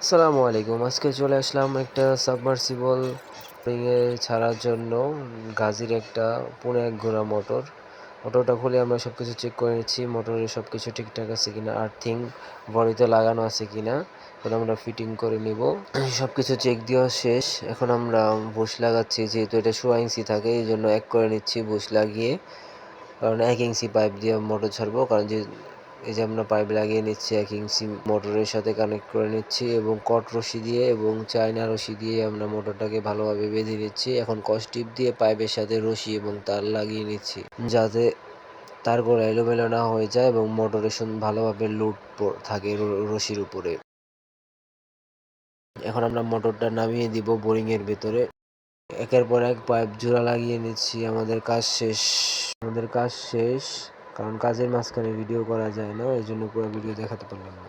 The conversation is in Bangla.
আসসালামু আলাইকুম। আজকে চলে আসলাম একটা সাবমার্সিবল এ ছাড়ার জন্য গাজীর একটা পুনে এক ঘোড়া মোটর। মোটরটা খুলে আমরা সবকিছু চেক করে নিচ্ছি, মোটরের সবকিছু ঠিকঠাক আছে কিনা, আর্থিং বডিতে লাগানো আছে কিনা, এখন আমরা ফিটিং করে নিব। সবকিছু চেক দেওয়া শেষ। এখন আমরা বুশ লাগাচ্ছি, যেহেতু এটা 16 ইঞ্চি থাকে এই জন্য এক করে নিচ্ছি বুশ লাগিয়ে, কারণ 1 ইঞ্চি পাইপ দিয়ে মোটর ছাড়বো, কারণ যে এই যে আমরা পাইপ লাগিয়ে নিচ্ছি 1 ইঞ্চি মোটরের সাথে কানেক্ট করে নিচ্ছি এবং কট রশি দিয়ে এবং চায়না রশি দিয়ে আমরা মোটরটাকে ভালোভাবে বেঁধে নিচ্ছি। এখন কস টিপ দিয়ে পাইপের সাথে রশি এবং তার লাগিয়ে নিচ্ছি, যাতে তারগুলো এলোমেলো না হয়ে যায় এবং মোটরে ভালোভাবে লোড থাকে রশির উপরে। এখন আমরা মোটরটা নামিয়ে দিব বোরিং এর ভেতরে। একের পর এক পাইপ জোড়া লাগিয়ে নিচ্ছি। আমাদের কাজ শেষ, কারণ কাজের মাঝখানে ভিডিও করা যায় না, এই জন্য পুরো ভিডিও দেখাতে পারলাম না।